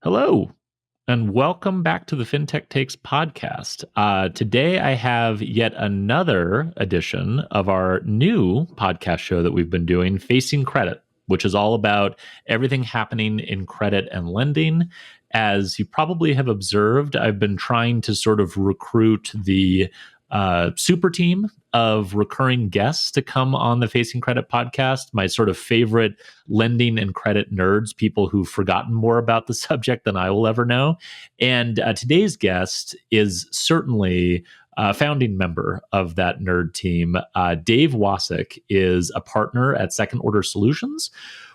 Hello, and welcome back to the Fintech Takes podcast. Today, I have yet another edition of our new podcast show that we've been doing, Facing Credit, which is all about everything happening in credit and lending. As you probably have observed, I've been trying to sort of recruit the super team of recurring guests to come on the Facing Credit podcast, my sort of favorite lending and credit nerds, people who've forgotten more about the subject than I will ever know. And today's guest is certainly a founding member of that nerd team. Dave Wasik is a partner at Second Order Solutions,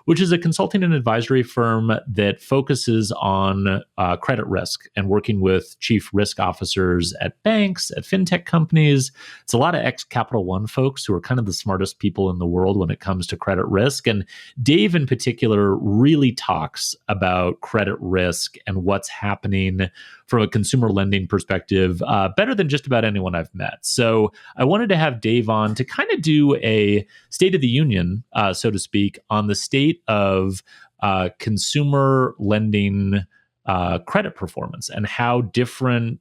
which is a consulting and advisory firm that focuses on credit risk and working with chief risk officers at banks, at fintech companies. It's a lot of ex-Capital One folks who are kind of the smartest people in the world when it comes to credit risk. And Dave in particular really talks about credit risk and what's happening from a consumer lending perspective better than just about anyone I've met. So I wanted to have Dave on to kind of do a State of the Union, so to speak, on the state of consumer lending credit performance and how different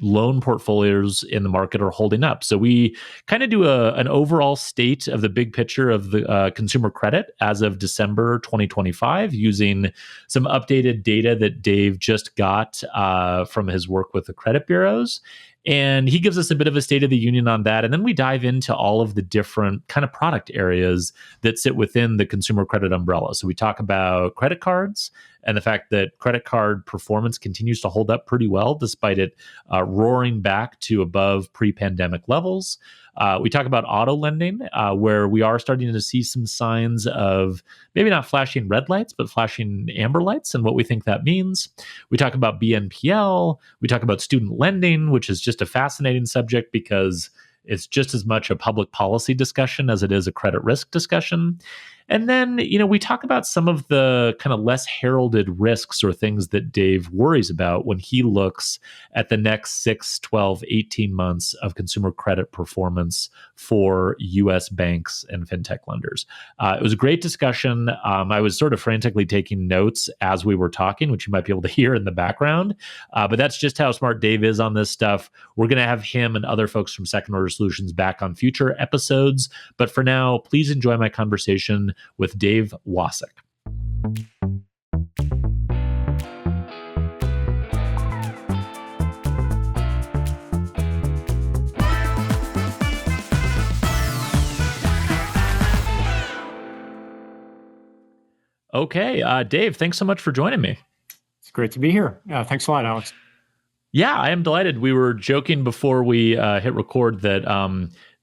loan portfolios in the market are holding up. So we kind of do an overall state of the big picture of the consumer credit as of December 2025 using some updated data that Dave just got from his work with the credit bureaus. And he gives us a bit of a state of the union on that. And then we dive into all of the different kind of product areas that sit within the consumer credit umbrella. So we talk about credit cards and the fact that credit card performance continues to hold up pretty well, despite it roaring back to above pre-pandemic levels. We talk about auto lending, where we are starting to see some signs of maybe not flashing red lights, but flashing amber lights and what we think that means. We talk about BNPL. We talk about student lending, which is just a fascinating subject because it's just as much a public policy discussion as it is a credit risk discussion. And then, we talk about some of the kind of less heralded risks or things that Dave worries about when he looks at the next 6, 12, 18 months of consumer credit performance for US banks and fintech lenders. It was a great discussion. I was sort of frantically taking notes as we were talking, which you might be able to hear in the background. But that's just how smart Dave is on this stuff. We're going to have him and other folks from Second Order Solutions back on future episodes. But for now, please enjoy my conversation with Dave Wasik. Okay, Dave, thanks so much for joining me. It's great to be here. Thanks a lot, Alex. Yeah, I am delighted. We were joking before we hit record that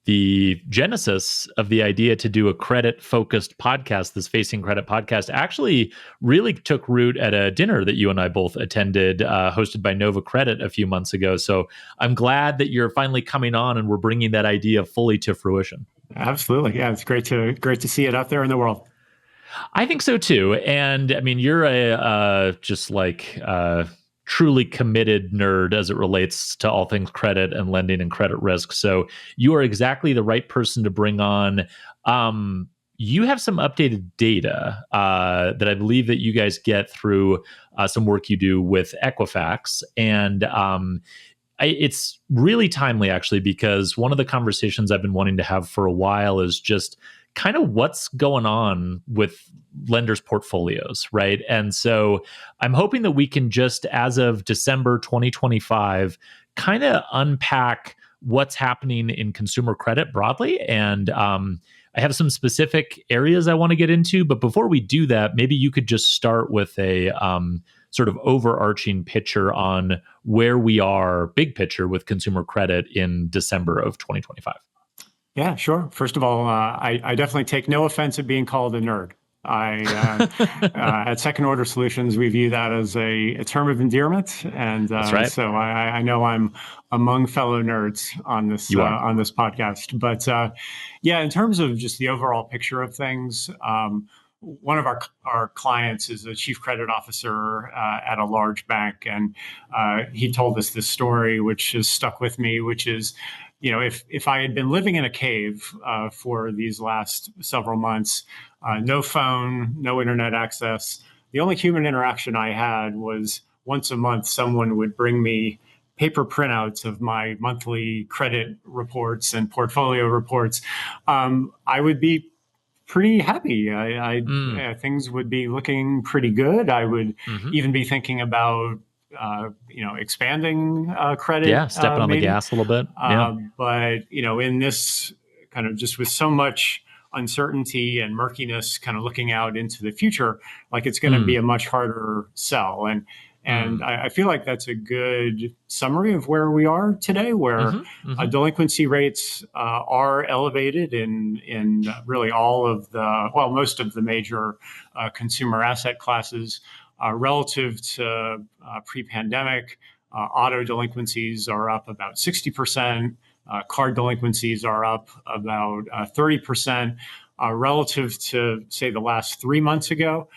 the genesis of the idea to do a credit-focused podcast, this Facing Credit podcast, actually really took root at a dinner that you and I both attended, hosted by Nova Credit a few months ago. So I'm glad that you're finally coming on and we're bringing that idea fully to fruition. Absolutely. Yeah, it's great to see it out there in the world. I think so too. And I mean, you're truly committed nerd as it relates to all things credit and lending and credit risk. So you are exactly the right person to bring on. You have some updated data that I believe that you guys get through some work you do with Equifax. And it's really timely, actually, because one of the conversations I've been wanting to have for a while is just kind of what's going on with lenders' portfolios, right? And so I'm hoping that we can just, as of December 2025, kind of unpack what's happening in consumer credit broadly. And I have some specific areas I want to get into. But before we do that, maybe you could just start with a sort of overarching picture on where we are, big picture, with consumer credit in December of 2025. Yeah, sure. First of all, I definitely take no offense at being called a nerd. At Second Order Solutions, we view that as a term of endearment, and That's right. So I know I'm among fellow nerds on this podcast. But yeah, in terms of just the overall picture of things, one of our clients is a chief credit officer at a large bank, and he told us this story, which has stuck with me, which is, if I had been living in a cave for these last several months, no phone, no internet access, the only human interaction I had was once a month, someone would bring me paper printouts of my monthly credit reports and portfolio reports. I would be pretty happy. Things would be looking pretty good. I would even be thinking about expanding credit. Yeah, stepping on maybe. the gas a little bit. Yeah. But in this kind of just with so much uncertainty and murkiness, kind of looking out into the future, like it's going to be a much harder sell. And I feel like that's a good summary of where we are today, where delinquency rates are elevated in really all of most of the major consumer asset classes relative to pre-pandemic. Auto delinquencies are up about 60%. Card delinquencies are up about 30% relative to, say, the last 3 months ago.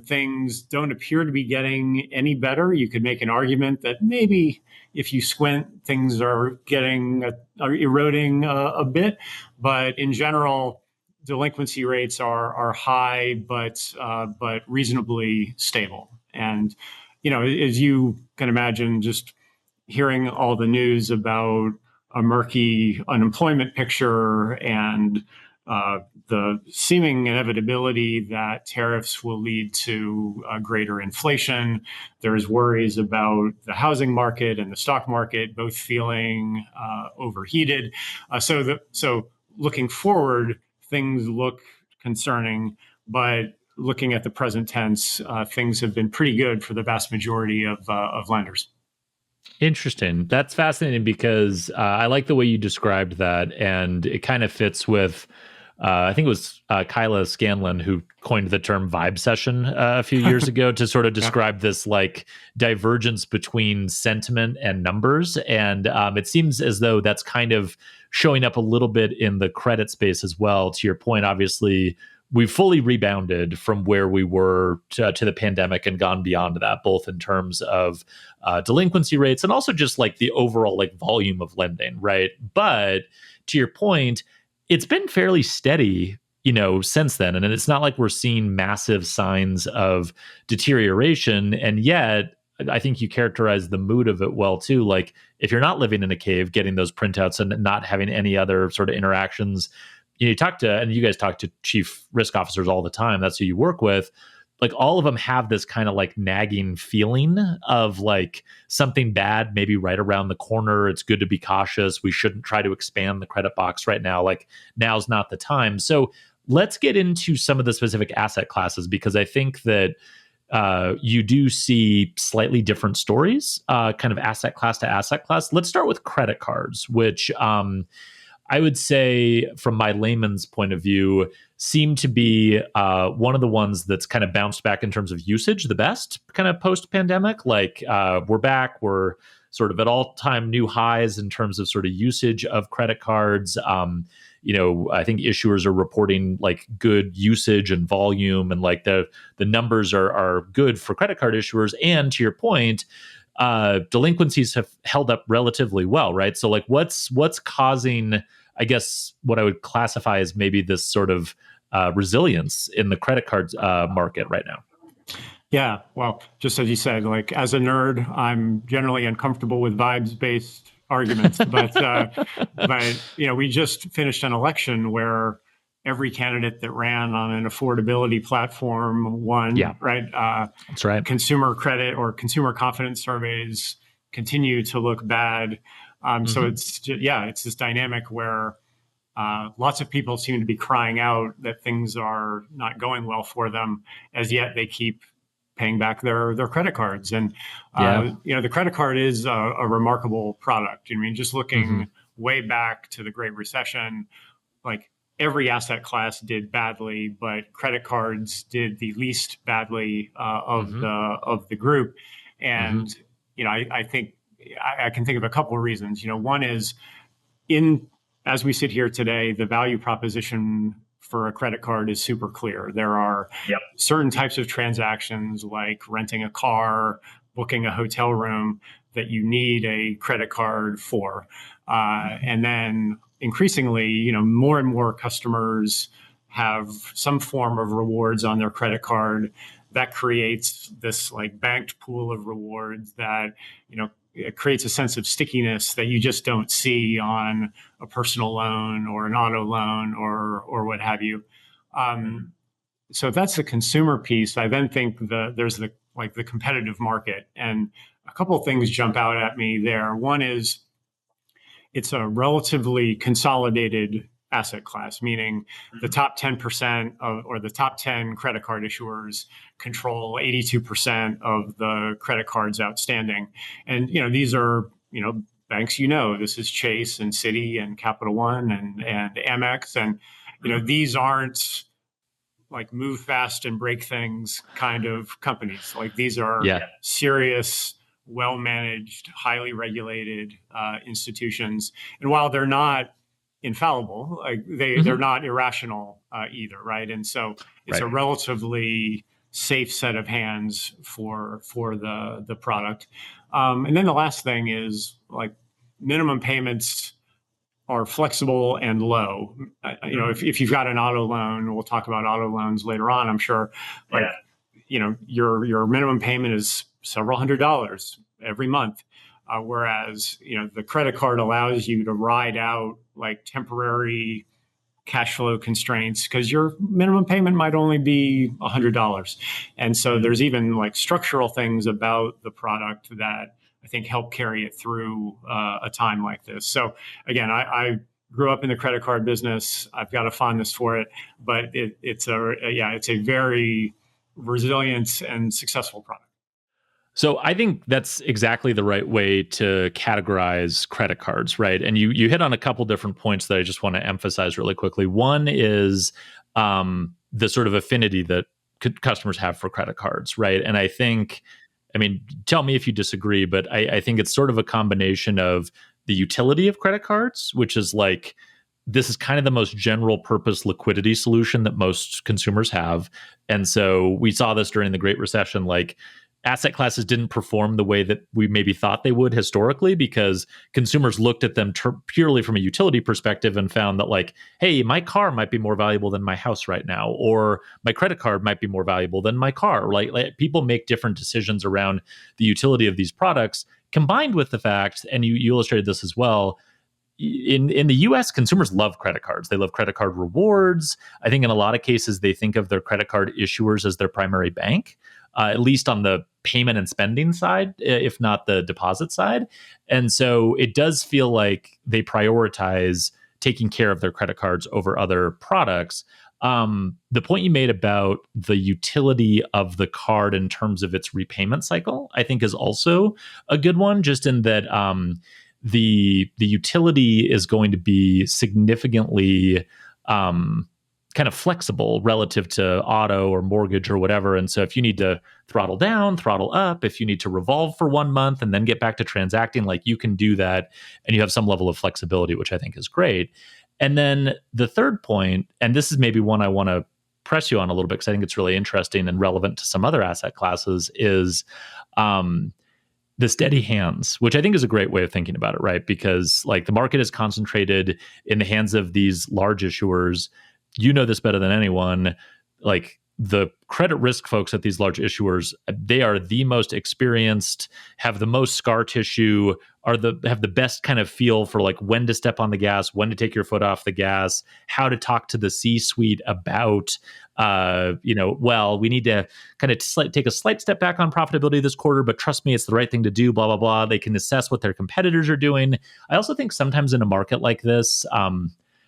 Things don't appear to be getting any better. You could make an argument that maybe if you squint, things are eroding a bit. But in general, delinquency rates are high, but reasonably stable. And as you can imagine, just hearing all the news about a murky unemployment picture and the seeming inevitability that tariffs will lead to greater inflation. There's worries about the housing market and the stock market both feeling overheated. So looking forward, things look concerning, but looking at the present tense, things have been pretty good for the vast majority of lenders. Interesting. That's fascinating because I like the way you described that, and it kind of fits with, I think it was Kyla Scanlon who coined the term vibe session a few years ago to sort of describe this like divergence between sentiment and numbers. And it seems as though that's kind of showing up a little bit in the credit space as well. To your point, obviously, we've fully rebounded from where we were to the pandemic and gone beyond that, both in terms of delinquency rates and also just like the overall like volume of lending, right? But to your point, it's been fairly steady, since then. And it's not like we're seeing massive signs of deterioration. And yet, I think you characterize the mood of it well too. Like if you're not living in a cave, getting those printouts and not having any other sort of interactions, you guys talk to chief risk officers all the time. That's who you work with. Like all of them have this kind of like nagging feeling of like something bad, maybe right around the corner. It's good to be cautious. We shouldn't try to expand the credit box right now. Like now's not the time. So let's get into some of the specific asset classes, because I think that you do see slightly different stories, kind of asset class to asset class. Let's start with credit cards, which I would say, from my layman's point of view, seem to be one of the ones that's kind of bounced back in terms of usage the best, kind of post-pandemic. Like we're back, we're sort of at all-time new highs in terms of sort of usage of credit cards. I think issuers are reporting like good usage and volume, and like the numbers are good for credit card issuers. And to your point, delinquencies have held up relatively well, right? So like what's causing, I guess, what I would classify as maybe this sort of resilience in the credit cards market right now? Yeah, well, just as you said, like as a nerd, I'm generally uncomfortable with vibes-based arguments, but we just finished an election where every candidate that ran on an affordability platform won. Yeah. Right. That's right. Consumer credit or consumer confidence surveys continue to look bad. So it's this dynamic where lots of people seem to be crying out that things are not going well for them, as yet they keep paying back their credit cards. And the credit card is a remarkable product. I mean, just looking way back to the Great Recession, like every asset class did badly, but credit cards did the least badly of the group. And I think I can think of a couple of reasons. One is as we sit here today, the value proposition for a credit card is super clear. There are certain types of transactions like renting a car, booking a hotel room that you need a credit card for. And then increasingly, more and more customers have some form of rewards on their credit card that creates this like banked pool of rewards that, it creates a sense of stickiness that you just don't see on a personal loan or an auto loan or what have you. So if that's the consumer piece, I then think there's the competitive market, and a couple of things jump out at me there. One is it's a relatively consolidated asset class, meaning the top 10% or the top 10 credit card issuers control 82% of the credit cards outstanding. And, these are, banks, this is Chase and Citi and Capital One and Amex. And, these aren't like move fast and break things kind of companies. Like these are serious, well-managed, highly regulated institutions. And while they're not infallible, like they're not irrational either, right? And so it's a relatively safe set of hands for the product. And then the last thing is like minimum payments are flexible and low. If you've got an auto loan, we'll talk about auto loans later on, I'm sure. Like, your minimum payment is several $100s every month. Whereas, the credit card allows you to ride out like temporary cash flow constraints because your minimum payment might only be $100. And so there's even like structural things about the product that I think help carry it through a time like this. So again, I grew up in the credit card business. I've got a fondness for it, but it's a very resilient and successful product. So I think that's exactly the right way to categorize credit cards, right? And you hit on a couple different points that I just want to emphasize really quickly. One is the sort of affinity that customers have for credit cards, right? And I mean, tell me if you disagree, but I think it's sort of a combination of the utility of credit cards, which is like, this is kind of the most general purpose liquidity solution that most consumers have. And so we saw this during the Great Recession, like asset classes didn't perform the way that we maybe thought they would historically because consumers looked at them purely from a utility perspective and found that like, hey, my car might be more valuable than my house right now, or my credit card might be more valuable than my car. Like people make different decisions around the utility of these products, combined with the fact, and you illustrated this as well, in the US, consumers love credit cards. They love credit card rewards. I think in a lot of cases, they think of their credit card issuers as their primary bank, at least on the payment and spending side, if not the deposit side. And so it does feel like they prioritize taking care of their credit cards over other products. The point you made about the utility of the card in terms of its repayment cycle, I think is also a good one, just in that the utility is going to be significantly kind of flexible relative to auto or mortgage or whatever. And so if you need to throttle down, throttle up, if you need to revolve for 1 month and then get back to transacting, like you can do that and you have some level of flexibility, which I think is great. And then the third point, and this is maybe one I want to press you on a little bit because I think it's really interesting and relevant to some other asset classes, is the steady hands, which I think is a great way of thinking about it, right? Because like the market is concentrated in the hands of these large issuers. You know this better than anyone. Like the credit risk folks at these large issuers, they are the most experienced, have the most scar tissue, have the best kind of feel for like when to step on the gas, when to take your foot off the gas, how to talk to the C-suite about, well, we need to kind of take a slight step back on profitability this quarter, but trust me, it's the right thing to do, blah, blah, blah. They can assess what their competitors are doing. I also think sometimes in a market like this,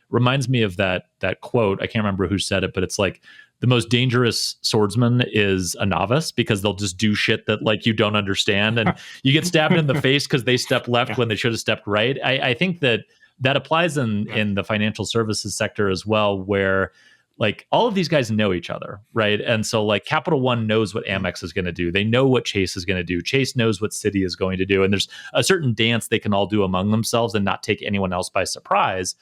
reminds me of that quote. I can't remember who said it, but it's like the most dangerous swordsman is a novice because they'll just do shit that like you don't understand, and you get stabbed in the face because they stepped left when they should have stepped right. I think that applies in the financial services sector as well, where like all of these guys know each other, right? And so like Capital One knows what Amex is going to do. They know what Chase is going to do. Chase knows what Citi is going to do. And there's a certain dance they can all do among themselves and not take anyone else by surprise.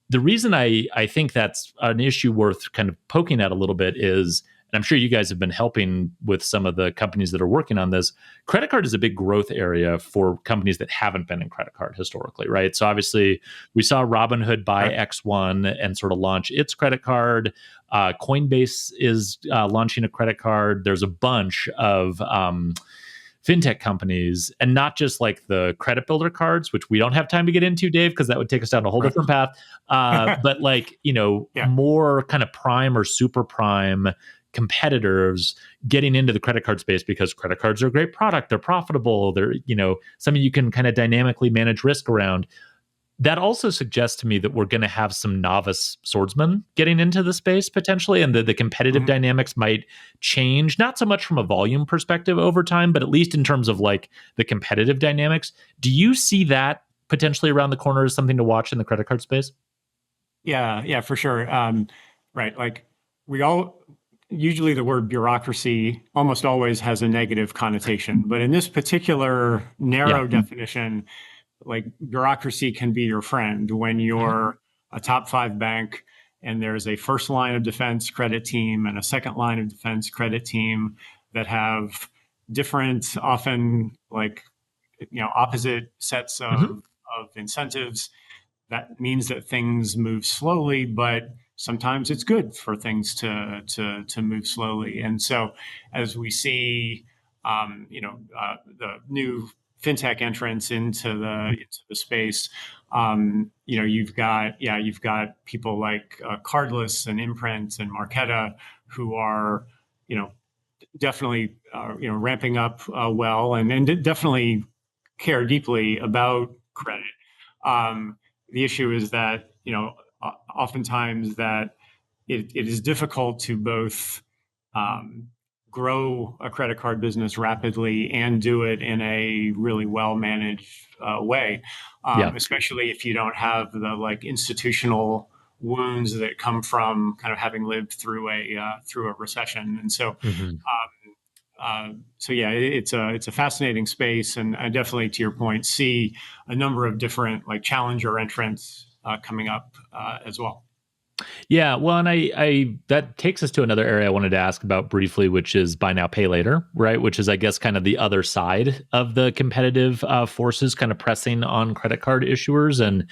The reason I think that's an issue worth kind of poking at a little bit is, and I'm sure you guys have been helping with some of the companies that are working on this, credit card is a big growth area for companies that haven't been in credit card historically, right? So obviously we saw Robinhood buy X1 and sort of launch its credit card. Coinbase is launching a credit card. There's a bunch of fintech companies, and not just like the credit builder cards, which we don't have time to get into, Dave, because that would take us down a whole different path. But like, more kind of prime or super prime competitors getting into the credit card space, because credit cards are a great product. They're profitable. They're, something you can kind of dynamically manage risk around. That also suggests to me that we're going to have some novice swordsmen getting into the space potentially, and the competitive dynamics might change, not so much from a volume perspective over time, but at least in terms of like the competitive dynamics. Do you see that potentially around the corner as something to watch in the credit card space? Yeah, for sure. Right. Like usually the word bureaucracy almost always has a negative connotation, but in this particular narrow definition, like bureaucracy can be your friend when you're a top 5 bank and there's a first line of defense credit team and a second line of defense credit team that have different, often like, opposite sets of incentives. That means that things move slowly, but sometimes it's good for things to move slowly. And so as we see, the new fintech entrance into the space, you've got people like Cardless and Imprint and Marqeta who are, definitely, ramping up well, and definitely care deeply about credit. The issue is that, oftentimes that it is difficult to both grow a credit card business rapidly and do it in a really well managed way, especially if you don't have the like institutional wounds that come from kind of having lived through a recession. And so, it's a fascinating space, and I definitely, to your point, see a number of different like challenger entrants coming up as well. Yeah, well, and I that takes us to another area I wanted to ask about briefly, which is buy now, pay later, right? Which is, I guess, kind of the other side of the competitive forces kind of pressing on credit card issuers. And,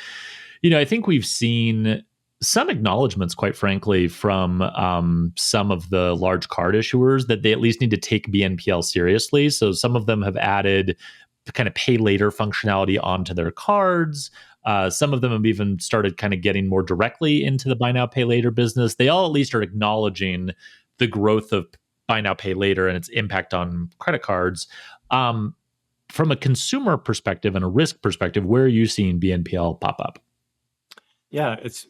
I think we've seen some acknowledgments, quite frankly, from some of the large card issuers that they at least need to take BNPL seriously. So some of them have added kind of pay later functionality onto their cards. Some of them have even started kind of getting more directly into the buy now, pay later business. They all at least are acknowledging the growth of buy now, pay later and its impact on credit cards. From a consumer perspective and a risk perspective, where are you seeing BNPL pop up? Yeah, it's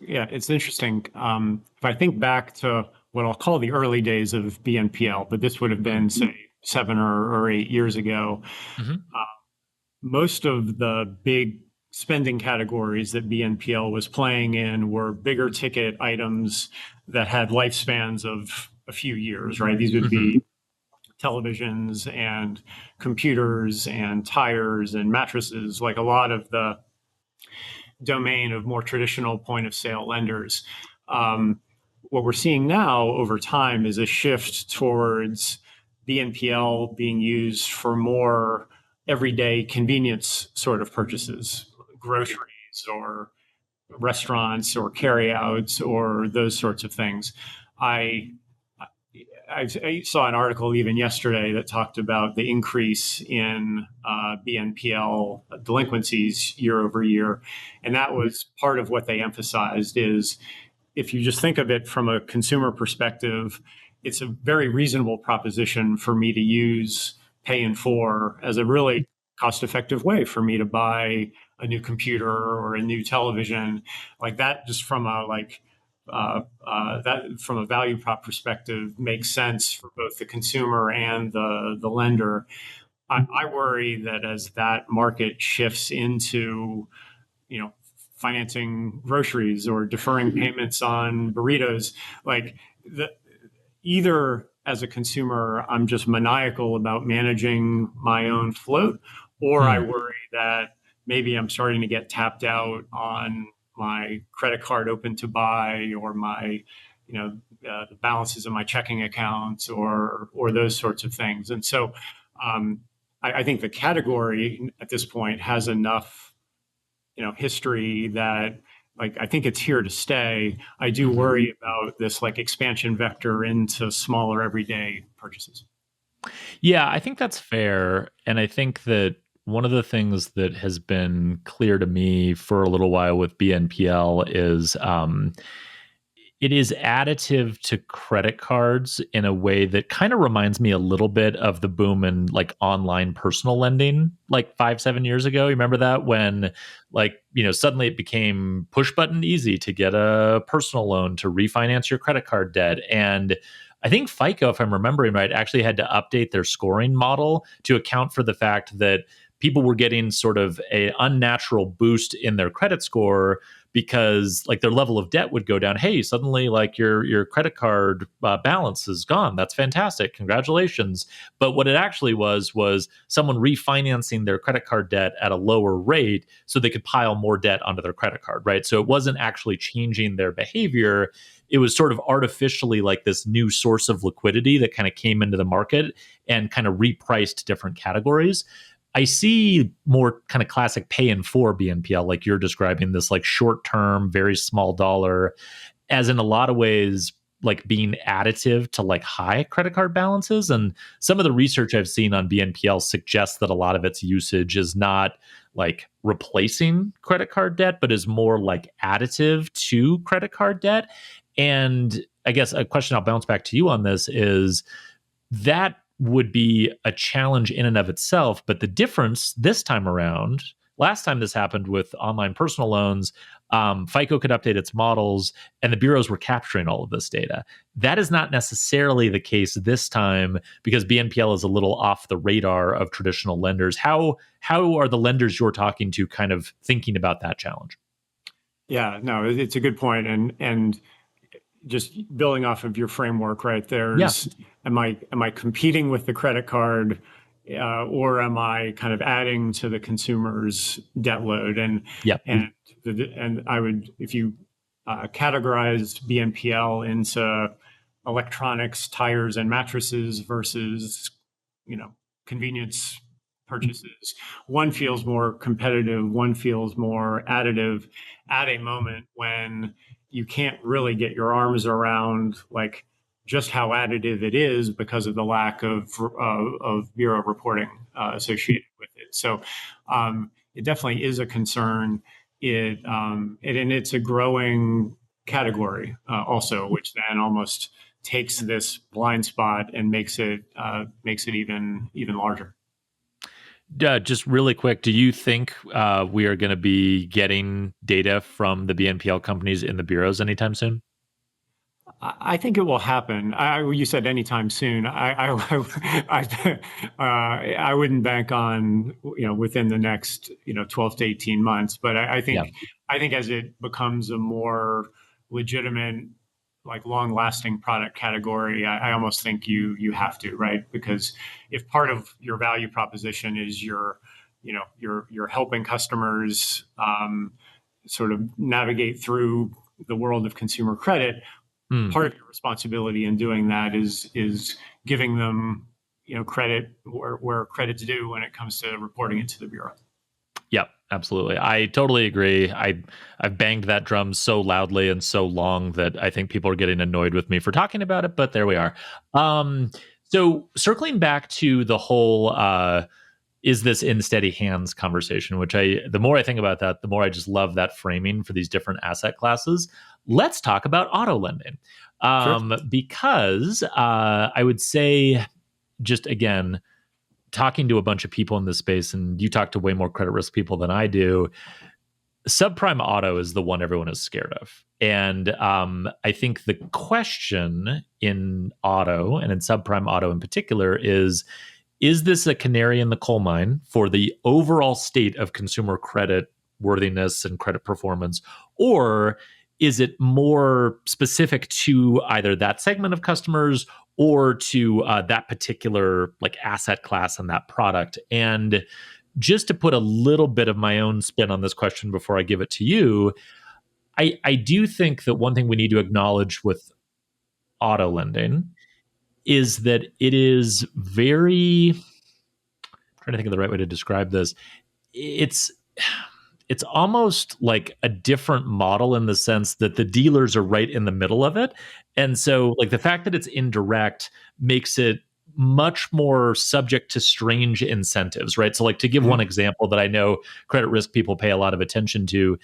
interesting. If I think back to what I'll call the early days of BNPL, but this would have been, say, 7 or 8 years ago, most of the big spending categories that BNPL was playing in were bigger ticket items that had lifespans of a few years, right? These would be televisions and computers and tires and mattresses, like a lot of the domain of more traditional point of sale lenders. What we're seeing now over time is a shift towards BNPL being used for more everyday convenience sort of purchases, groceries or restaurants or carryouts or those sorts of things. I saw an article even yesterday that talked about the increase in BNPL delinquencies year over year. And that was part of what they emphasized is if you just think of it from a consumer perspective, it's a very reasonable proposition for me to use pay in 4 as a really cost-effective way for me to buy a new computer or a new television. Like that, just from a that from a value prop perspective makes sense for both the consumer and the lender. I worry that as that market shifts into, financing groceries or deferring payments on burritos, like either as a consumer, I'm just maniacal about managing my own float, or I worry that maybe I'm starting to get tapped out on my credit card open to buy or my, the balances of my checking accounts or those sorts of things. And so I think the category at this point has enough, history that like I think it's here to stay. I do Mhm. worry about this like expansion vector into smaller everyday purchases. Yeah, I think that's fair. And I think that one of the things that has been clear to me for a little while with BNPL is it is additive to credit cards in a way that kind of reminds me a little bit of the boom in like online personal lending like 5 7 years ago. You remember that when like suddenly it became push button easy to get a personal loan to refinance your credit card debt. And I think FICO, if I'm remembering right, actually had to update their scoring model to account for the fact that people were getting sort of a unnatural boost in their credit score because like their level of debt would go down. Hey, suddenly like your credit card balance is gone. That's fantastic. Congratulations. But what it actually was someone refinancing their credit card debt at a lower rate so they could pile more debt onto their credit card, right? So it wasn't actually changing their behavior. It was sort of artificially like this new source of liquidity that kind of came into the market and kind of repriced different categories. I see more kind of classic pay in four BNPL, like you're describing this like short term, very small dollar, as in a lot of ways, like being additive to like high credit card balances. And some of the research I've seen on BNPL suggests that a lot of its usage is not like replacing credit card debt, but is more like additive to credit card debt. And I guess a question I'll bounce back to you on this is that would be a challenge in and of itself. But the difference this time around, last time this happened with online personal loans, FICO could update its models and the bureaus were capturing all of this data. That is not necessarily the case this time because BNPL is a little off the radar of traditional lenders. How are the lenders you're talking to kind of thinking about that challenge? Yeah, no, it's a good point, and just building off of your framework, right? Yeah. There's am I competing with the credit card, or am I kind of adding to the consumer's debt load? Yep. And I would, if you categorized BNPL into electronics, tires, and mattresses versus convenience purchases, one feels more competitive, one feels more additive at a moment when you can't really get your arms around like just how additive it is because of the lack of bureau reporting associated with it. So it definitely is a concern. And it's a growing category also, which then almost takes this blind spot and makes it even larger. Just really quick, do you think we are going to be getting data from the BNPL companies in the bureaus anytime soon? I think it will happen. You said anytime soon. I wouldn't bank on within the next 12 to 18 months. But Yeah. I think as it becomes a more legitimate, like long-lasting product category, I almost think you have to, right? Because if part of your value proposition is you're helping customers sort of navigate through the world of consumer credit, Mm. part of your responsibility in doing that is giving them credit where credit's due when it comes to reporting it to the bureau. Yep, absolutely. I totally agree. I've banged that drum so loudly and so long that I think people are getting annoyed with me for talking about it, but there we are. So circling back to the whole is this in steady hands conversation, which the more I think about that, the more I just love that framing for these different asset classes. Let's talk about auto lending. Sure. Because I would say, just again, talking to a bunch of people in this space, and you talk to way more credit risk people than I do, subprime auto is the one everyone is scared of. And I think the question in auto and in subprime auto in particular is this a canary in the coal mine for the overall state of consumer credit worthiness and credit performance? Or is it more specific to either that segment of customers or to that particular like asset class and that product? And just to put a little bit of my own spin on this question before I give it to you, I do think that one thing we need to acknowledge with auto lending is that it is very, I'm trying to think of the right way to describe this. It's it's almost like a different model in the sense that the dealers are right in the middle of it. And so like the fact that it's indirect makes it much more subject to strange incentives, right? So like to give one example that I know credit risk people pay a lot of attention to,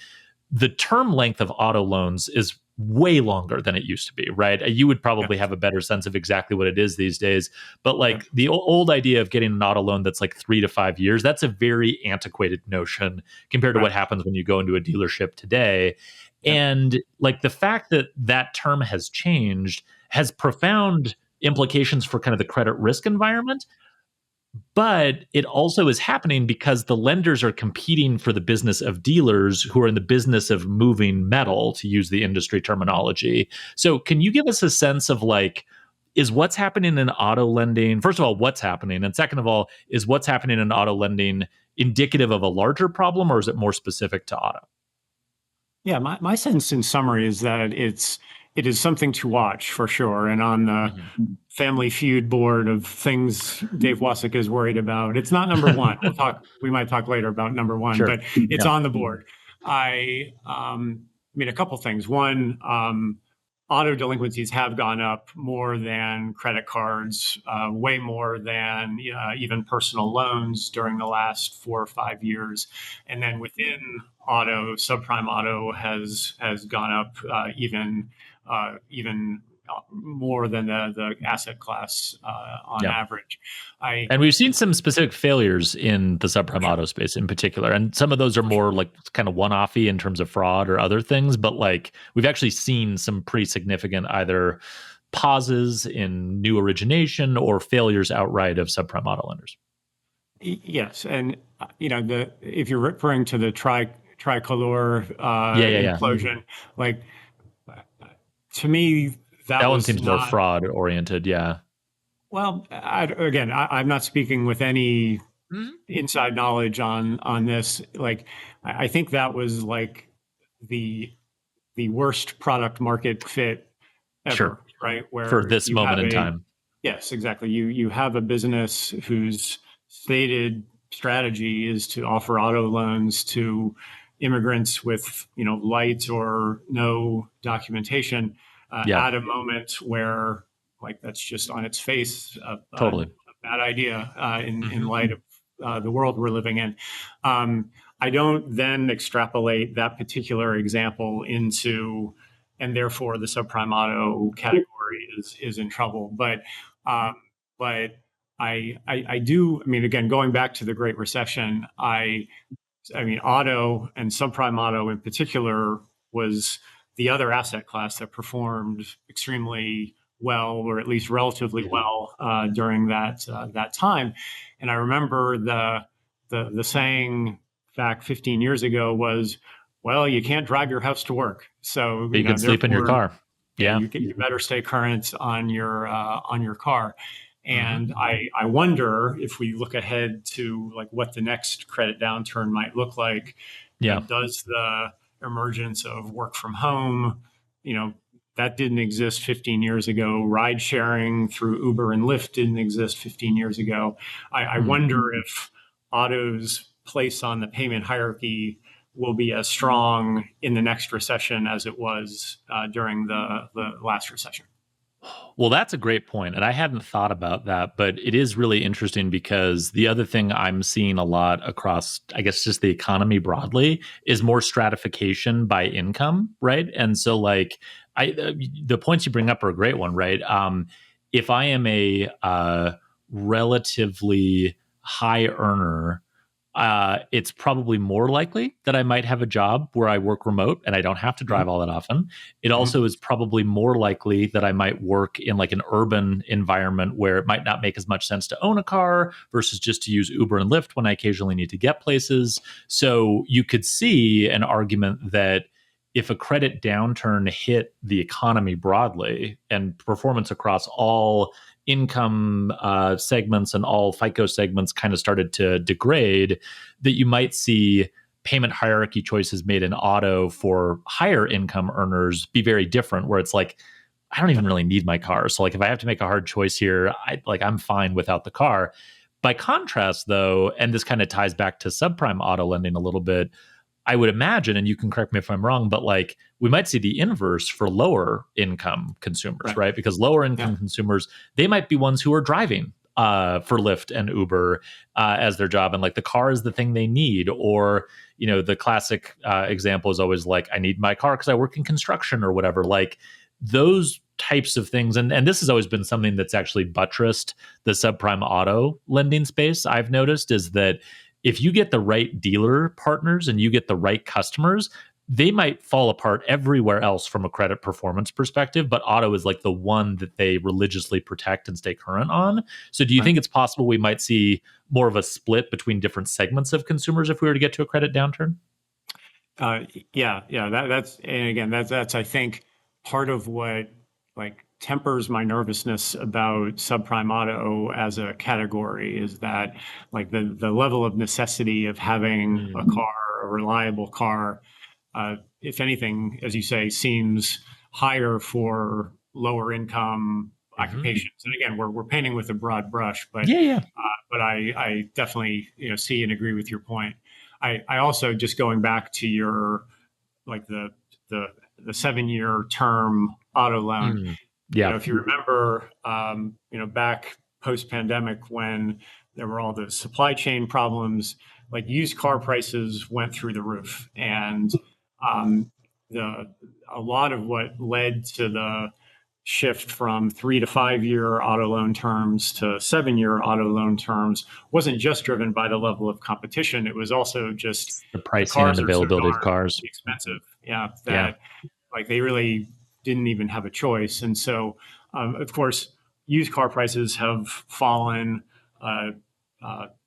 the term length of auto loans is way longer than it used to be, right? You would probably have a better sense of exactly what it is these days. But like the old idea of getting an auto loan that's like 3 to 5 years, that's a very antiquated notion compared to what happens when you go into a dealership today. And like the fact that that term has changed has profound implications for kind of the credit risk environment. But it also is happening because the lenders are competing for the business of dealers who are in the business of moving metal, to use the industry terminology. So, can you give us a sense of like, is what's happening in auto lending, first of all, what's happening? And second of all, is what's happening in auto lending indicative of a larger problem, or is it more specific to auto? Yeah, my sense in summary is that it is something to watch for sure. And on the Family Feud board of things Dave Wasik is worried about, it's not number one. We might talk later about number one, Sure. but it's on the board. I mean, a couple things. One, auto delinquencies have gone up more than credit cards, way more than even personal loans during the last 4 or 5 years. And then within auto, subprime auto has gone up even more than the asset class on average. And we've seen some specific failures in the subprime auto space in particular. And some of those are more like kind of one-offy in terms of fraud or other things. But like we've actually seen some pretty significant either pauses in new origination or failures outright of subprime auto lenders. Yes. And, if you're referring to the tricolor implosion, like to me, that one was seems more fraud oriented. Yeah. Well, I'm not speaking with any inside knowledge on this. Like, I think that was like the worst product market fit ever, right? Where for this moment in time. Yes, exactly. You have a business whose stated strategy is to offer auto loans to immigrants with light or no documentation at a moment where like that's just on its face a bad idea in light of the world we're living in. I don't then extrapolate that particular example into, and therefore the subprime auto category is in trouble. But I do. I mean, again, going back to the Great Recession, I mean, auto and subprime auto in particular was the other asset class that performed extremely well, or at least relatively well, during that time. And I remember the saying back 15 years ago was, "Well, you can't drive your house to work, so you can sleep in your car. Yeah, you better stay current on your car." And I wonder if we look ahead to like what the next credit downturn might look like. Does the emergence of work from home, that didn't exist 15 years ago. Ride sharing through Uber and Lyft didn't exist 15 years ago. I wonder if auto's place on the payment hierarchy will be as strong in the next recession as it was during the last recession. Well, that's a great point. And I hadn't thought about that, but it is really interesting because the other thing I'm seeing a lot across, I guess, just the economy broadly is more stratification by income, right? And so, like, the points you bring up are a great one, right? If I am a relatively high earner, it's probably more likely that I might have a job where I work remote and I don't have to drive all that often. It also is probably more likely that I might work in like an urban environment where it might not make as much sense to own a car versus just to use Uber and Lyft when I occasionally need to get places. So you could see an argument that if a credit downturn hit the economy broadly and performance across all income segments and all FICO segments kind of started to degrade, that you might see payment hierarchy choices made in auto for higher income earners be very different, where it's like, I don't even really need my car. So like if I have to make a hard choice here, I'm fine without the car. By contrast, though, and this kind of ties back to subprime auto lending a little bit, I would imagine, and you can correct me if I'm wrong, but like we might see the inverse for lower income consumers, right? Because lower income consumers, they might be ones who are driving for Lyft and Uber as their job, and like the car is the thing they need. Or the classic example is always like, I need my car because I work in construction or whatever. Like those types of things, and this has always been something that's actually buttressed the subprime auto lending space. I've noticed is that if you get the right dealer partners and you get the right customers, they might fall apart everywhere else from a credit performance perspective, but auto is like the one that they religiously protect and stay current on. So do you think it's possible we might see more of a split between different segments of consumers if we were to get to a credit downturn? Yeah. That's I think part of what like tempers my nervousness about subprime auto as a category is that like the level of necessity of having a car, a reliable car, if anything, as you say, seems higher for lower income occupations. And again, we're painting with a broad brush, but I definitely see and agree with your point. I also, just going back to your like the 7-year term auto loan. If you remember, back post pandemic when there were all the supply chain problems, like used car prices went through the roof, and a lot of what led to the shift from 3 to 5-year auto loan terms to 7-year auto loan terms wasn't just driven by the level of competition. It was also just the pricing and availability of cars. Expensive. Like they really didn't even have a choice. And so, of course, used car prices have fallen.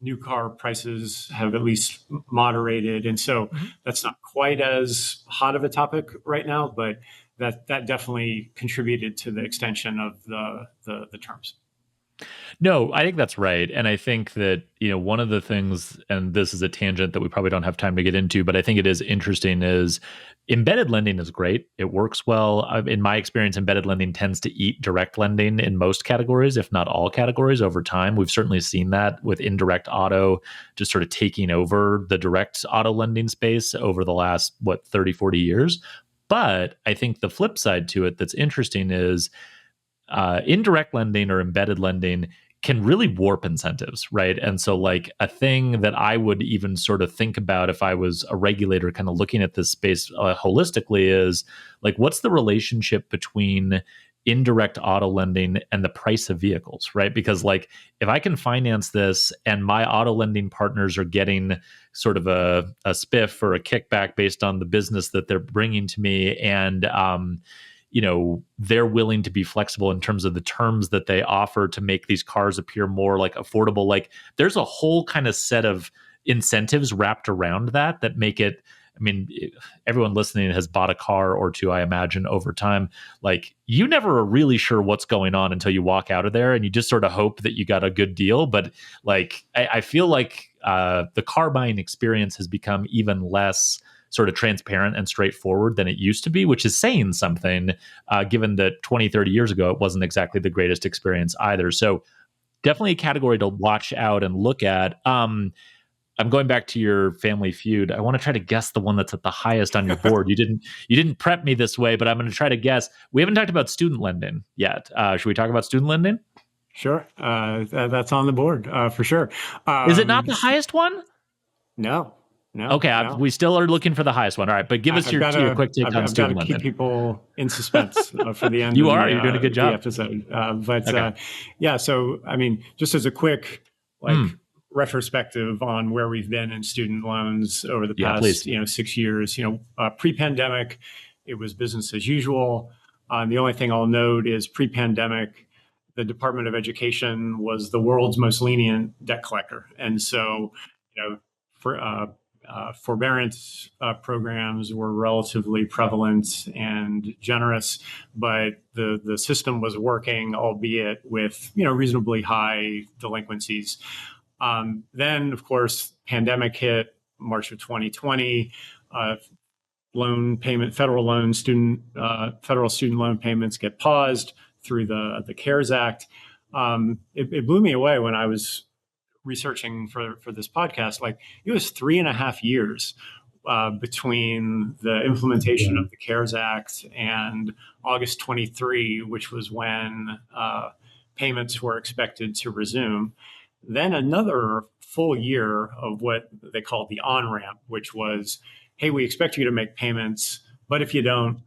New car prices have at least moderated. And so that's not quite as hot of a topic right now, but that definitely contributed to the extension of the terms. No, I think that's right. And I think that, one of the things, and this is a tangent that we probably don't have time to get into, but I think it is interesting, is embedded lending is great. It works well. In my experience, embedded lending tends to eat direct lending in most categories, if not all categories, over time. We've certainly seen that with indirect auto just sort of taking over the direct auto lending space over the last, 30, 40 years. But I think the flip side to it that's interesting is indirect lending or embedded lending can really warp incentives, right? And so, like, a thing that I would even sort of think about if I was a regulator kind of looking at this space holistically is, like, what's the relationship between indirect auto lending and the price of vehicles, right? Because, like, if I can finance this and my auto lending partners are getting sort of a spiff or a kickback based on the business that they're bringing to me, and they're willing to be flexible in terms of the terms that they offer to make these cars appear more like affordable. Like, there's a whole kind of set of incentives wrapped around that make it. I mean, everyone listening has bought a car or two, I imagine, over time. Like, you never are really sure what's going on until you walk out of there, and you just sort of hope that you got a good deal. But like, I feel like the car buying experience has become even less sort of transparent and straightforward than it used to be, which is saying something, given that 20, 30 years ago, it wasn't exactly the greatest experience either. So definitely a category to watch out and look at. I'm going back to your Family Feud. I want to try to guess the one that's at the highest on your board. You didn't prep me this way, but I'm going to try to guess. We haven't talked about student lending yet. Should we talk about student lending? Sure. That's on the board for sure. Is it not the highest one? No. Okay, no. We still are looking for the highest one. All right, but give us your quick take on student lending. I've got to keep people in suspense for the end. You're doing a good job. The episode. So I mean, just as a quick retrospective on where we've been in student loans over the past 6 years. Pre-pandemic, it was business as usual. The only thing I'll note is pre-pandemic, the Department of Education was the world's most lenient debt collector, and so forbearance programs were relatively prevalent and generous, but the system was working, albeit with reasonably high delinquencies. Then, of course, pandemic hit March of 2020. Federal student loan payments get paused through the CARES Act. It blew me away when I was researching for this podcast. Like, it was 3.5 years between the implementation of the CARES Act and August 23, which was when payments were expected to resume. Then another full year of what they called the on-ramp, which was, hey, we expect you to make payments, but if you don't,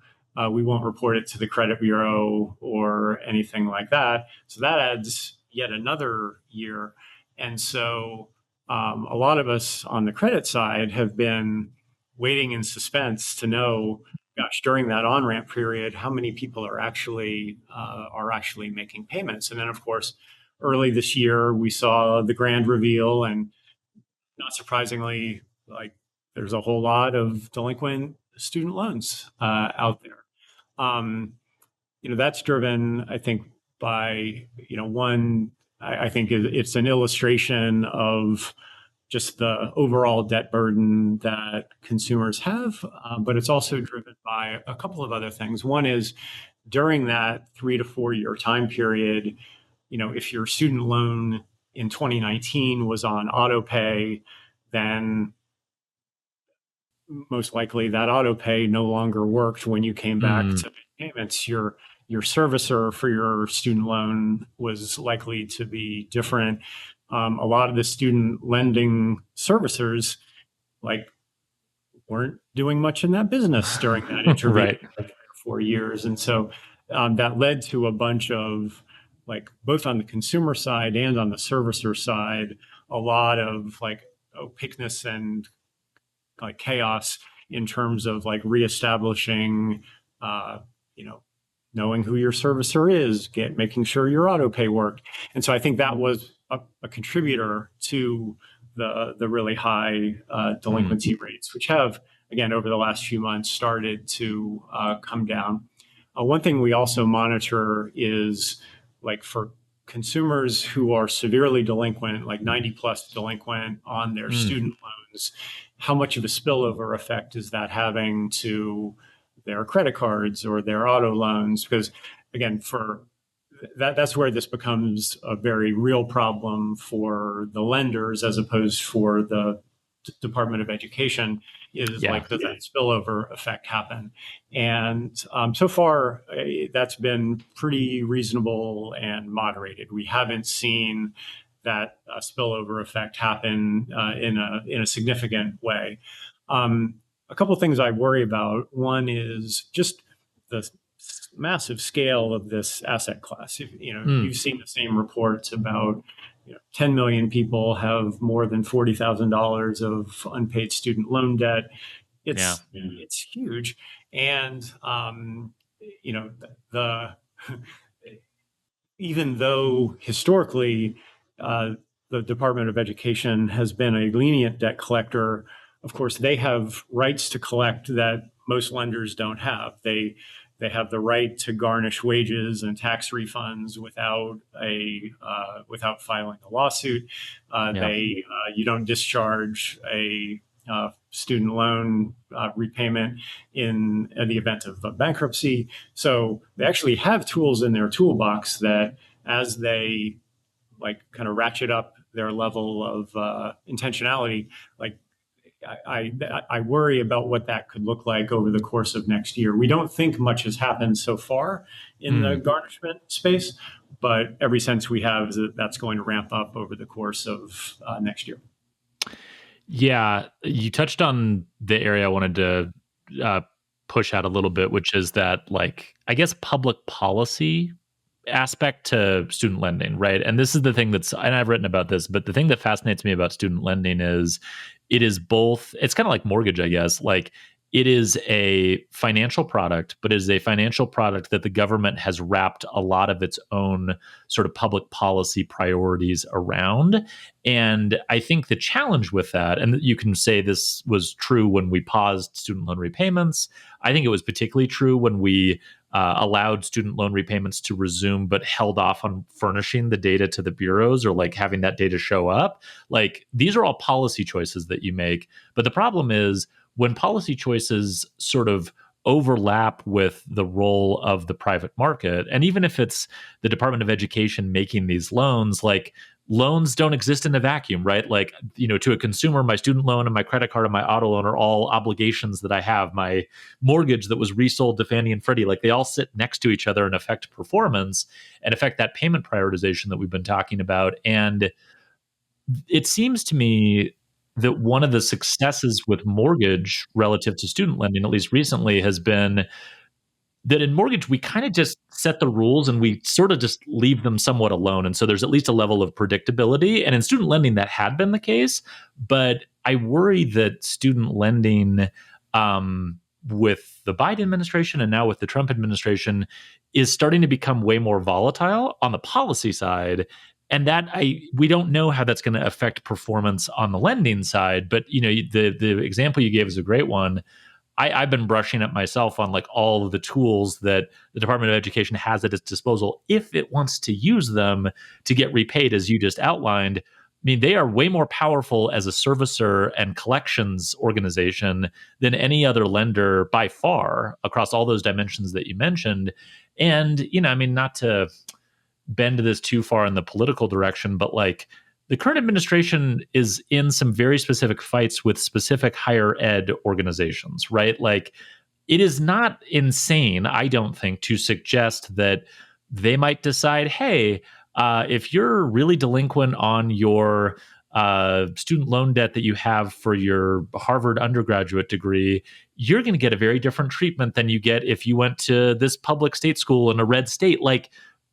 we won't report it to the credit bureau or anything like that. So that adds yet another year. And so a lot of us on the credit side have been waiting in suspense to know, gosh, during that on-ramp period, how many people are actually making payments. And then, of course, early this year, we saw the grand reveal, and not surprisingly, like there's a whole lot of delinquent student loans out there. That's driven, I think, by one. I think it's an illustration of just the overall debt burden that consumers have, but it's also driven by a couple of other things. One is during that 3 to 4 year time period, if your student loan in 2019 was on auto pay, then most likely that auto pay no longer worked when you came back to make payments. Your servicer for your student loan was likely to be different. A lot of the student lending servicers weren't doing much in that business during that intervening right. 4 years. And so that led to a bunch of both on the consumer side and on the servicer side, a lot of opaqueness and chaos in terms of reestablishing, knowing who your servicer is, making sure your auto pay worked. And so I think that was a contributor to the really high delinquency rates, which have, again, over the last few months started to come down. One thing we also monitor is for consumers who are severely delinquent, 90 plus delinquent on their student loans, how much of a spillover effect is that having to their credit cards or their auto loans? Because again, that's where this becomes a very real problem for the lenders as opposed for the Department of Education, is does that spillover effect happen? And so far, that's been pretty reasonable and moderated. We haven't seen that spillover effect happen in a significant way. A couple of things I worry about. One is just the massive scale of this asset class. You've seen the same reports about 10 million people have more than $40,000 of unpaid student loan debt. It's huge. And, even though historically the Department of Education has been a lenient debt collector, of course, they have rights to collect that most lenders don't have. They have the right to garnish wages and tax refunds without filing a lawsuit. You don't discharge a student loan repayment in the event of a bankruptcy. So they actually have tools in their toolbox that, as they kind of ratchet up their level of intentionality, I worry about what that could look like over the course of next year. We don't think much has happened so far in the garnishment space, but every sense we have is that that's going to ramp up over the course of next year. Yeah, you touched on the area I wanted to push out a little bit, which is that, I guess, public policy aspect to student lending, right? And this is the thing and I've written about this, but the thing that fascinates me about student lending is it is both, it's kind of like mortgage, I guess. It is a financial product, but it is a financial product that the government has wrapped a lot of its own sort of public policy priorities around. And I think the challenge with that, and you can say this was true when we paused student loan repayments. I think it was particularly true when we allowed student loan repayments to resume, but held off on furnishing the data to the bureaus or having that data show up. These are all policy choices that you make. But the problem is, when policy choices sort of overlap with the role of the private market, and even if it's the Department of Education making these loans, loans don't exist in a vacuum, right? Like, to a consumer, my student loan and my credit card and my auto loan are all obligations that I have. My mortgage that was resold to Fannie and Freddie, like they all sit next to each other and affect performance and affect that payment prioritization that we've been talking about. And it seems to me that one of the successes with mortgage relative to student lending, at least recently, has been that in mortgage, we kind of just set the rules and we sort of just leave them somewhat alone. And so there's at least a level of predictability. And in student lending, that had been the case. But I worry that student lending, with the Biden administration and now with the Trump administration, is starting to become way more volatile on the policy side. And that we don't know how that's going to affect performance on the lending side. But the example you gave is a great one. I've been brushing up myself on like all of the tools that the Department of Education has at its disposal if it wants to use them to get repaid, as you just outlined. I mean, they are way more powerful as a servicer and collections organization than any other lender by far across all those dimensions that you mentioned. And, I mean, not to bend this too far in the political direction, but like the current administration is in some very specific fights with specific higher ed organizations, right? Like it is not insane, I don't think, to suggest that they might decide, hey, if you're really delinquent on your student loan debt that you have for your Harvard undergraduate degree, you're going to get a very different treatment than you get if you went to this public state school in a red state. Like,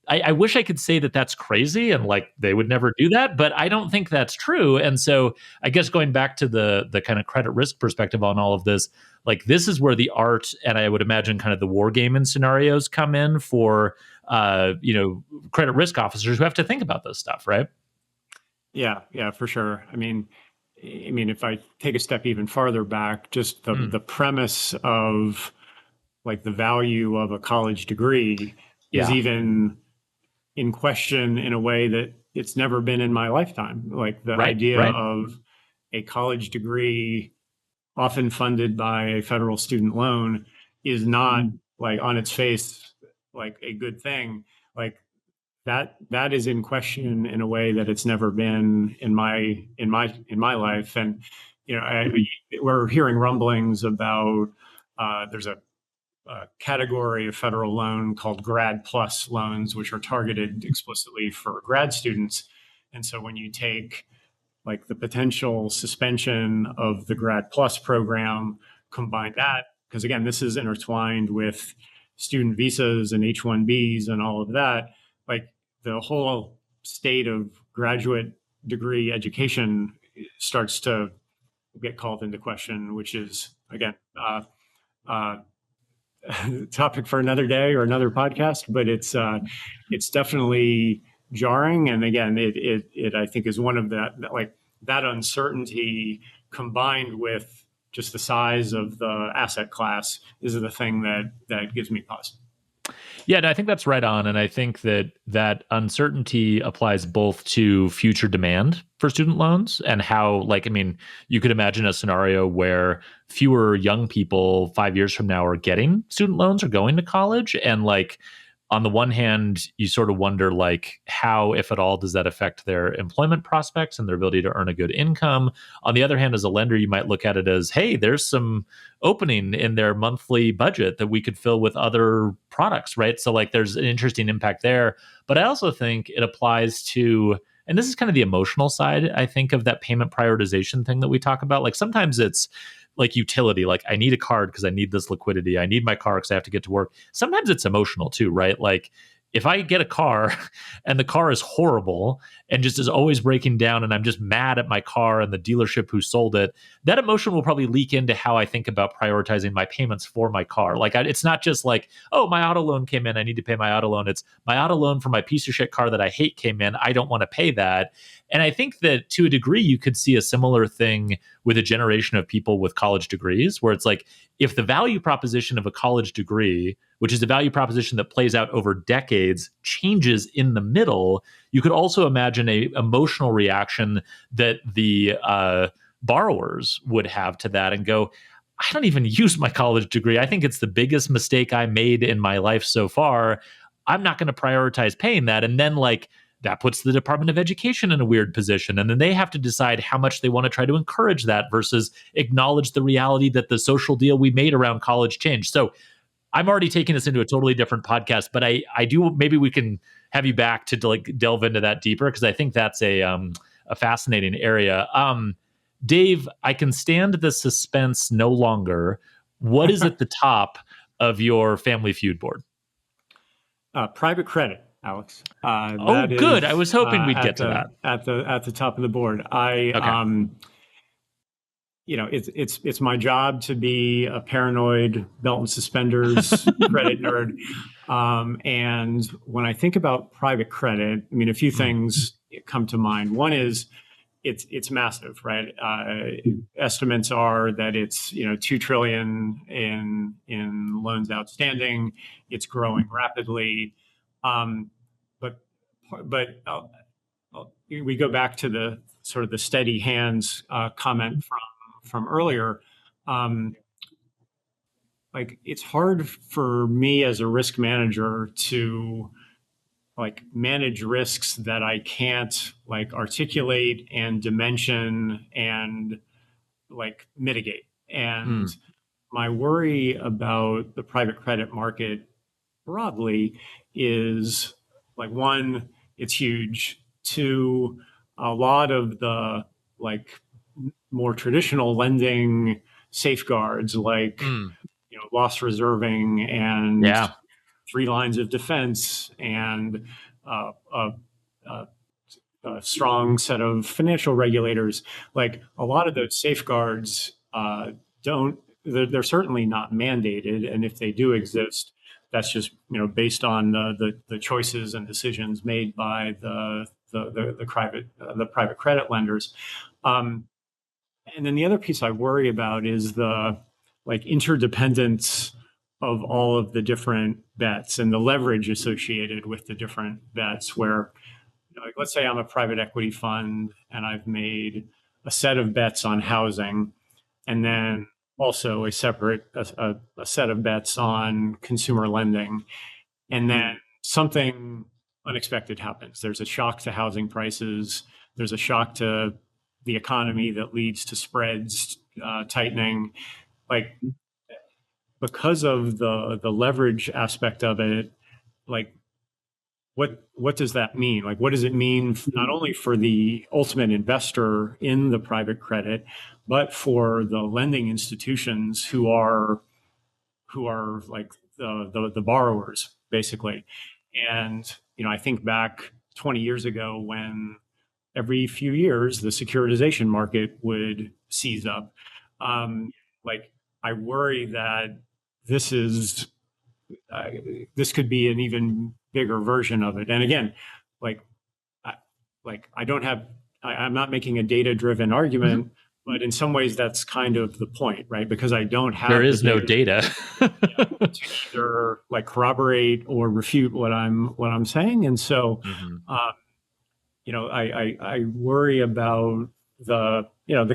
I wish I could say that that's crazy and like they would never do that, but I don't think that's true. And so I guess going back to the kind of credit risk perspective on all of this, like this is where the art and I would imagine kind of the war gaming scenarios come in for credit risk officers who have to think about this stuff, right? Yeah, for sure. I mean, if I take a step even farther back, just the premise of like the value of a college degree is even in question in a way that it's never been in my lifetime. Like the idea of a college degree often funded by a federal student loan is not like on its face like a good thing. Like that is in question in a way that it's never been in my life. And we're hearing rumblings about there's a category of federal loan called Grad Plus loans, which are targeted explicitly for grad students. And so when you take like the potential suspension of the Grad Plus program, combine that, because again, this is intertwined with student visas and H-1Bs and all of that, like the whole state of graduate degree education starts to get called into question, which is, again, topic for another day or another podcast, but it's definitely jarring. And again, it I think is one of that uncertainty combined with just the size of the asset class is the thing that gives me pause. Yeah, no, I think that's right on. And I think that uncertainty applies both to future demand for student loans and how, like, I mean, you could imagine a scenario where fewer young people 5 years from now are getting student loans or going to college. And like, on the one hand, you sort of wonder, like, how, if at all, does that affect their employment prospects and their ability to earn a good income? On the other hand, as a lender, you might look at it as, hey, there's some opening in their monthly budget that we could fill with other products, right? So, like, there's an interesting impact there. But I also think it applies to, and this is kind of the emotional side, I think, of that payment prioritization thing that we talk about. Like, sometimes it's like utility, like I need a card because I need this liquidity. I need my car because I have to get to work. Sometimes it's emotional too, right? Like if I get a car and the car is horrible and just is always breaking down and I'm just mad at my car and the dealership who sold it, that emotion will probably leak into how I think about prioritizing my payments for my car. Like it's not just like, oh, my auto loan came in, I need to pay my auto loan. It's my auto loan for my piece of shit car that I hate came in, I don't want to pay that. And I think that to a degree, you could see a similar thing with a generation of people with college degrees, where it's like, if the value proposition of a college degree, which is a value proposition that plays out over decades, changes in the middle, you could also imagine a emotional reaction that the borrowers would have to that and go, I don't even use my college degree. I think it's the biggest mistake I made in my life so far. I'm not going to prioritize paying that. And then like, that puts the Department of Education in a weird position. And then they have to decide how much they want to try to encourage that versus acknowledge the reality that the social deal we made around college changed. So I'm already taking this into a totally different podcast, but I do, maybe we can have you back to like delve into that deeper, because I think that's a fascinating area. Dave, I can stand the suspense no longer. What is at the top of your Family Feud board? Private credit, Alex. Oh, good. I was hoping we'd get to that at the top of the board. It's my job to be a paranoid belt and suspenders credit nerd. And when I think about private credit, I mean, a few things come to mind. One is it's massive, right? Estimates are that it's 2 trillion in loans outstanding. It's growing rapidly, but we go back to the sort of the steady hands comment from earlier. Like, it's hard for me as a risk manager to manage risks that I can't articulate and dimension and mitigate. And my worry about the private credit market broadly is one, it's huge. Two, a lot of the more traditional lending safeguards loss reserving and 3 lines of defense and a strong set of financial regulators. A lot of those safeguards they're certainly not mandated, and if they do exist, that's just based on the choices and decisions made by the private credit lenders. And then the other piece I worry about is the interdependence of all of the different bets and the leverage associated with the different bets, where let's say I'm a private equity fund and I've made a set of bets on housing, and then also a separate a set of bets on consumer lending, and then something unexpected happens. There's a shock to housing prices. There's a shock to the economy that leads to spreads tightening. Because of the leverage aspect of it, what does that mean? What does it mean not only for the ultimate investor in the private credit, but for the lending institutions who are the borrowers, basically? And I think back 20 years ago when every few years the securitization market would seize up. I worry that this could be an even bigger version of it. And again, I'm not making a data-driven argument, but in some ways that's kind of the point, right? Because I don't have no data to either corroborate or refute what I'm saying. And so, I worry about the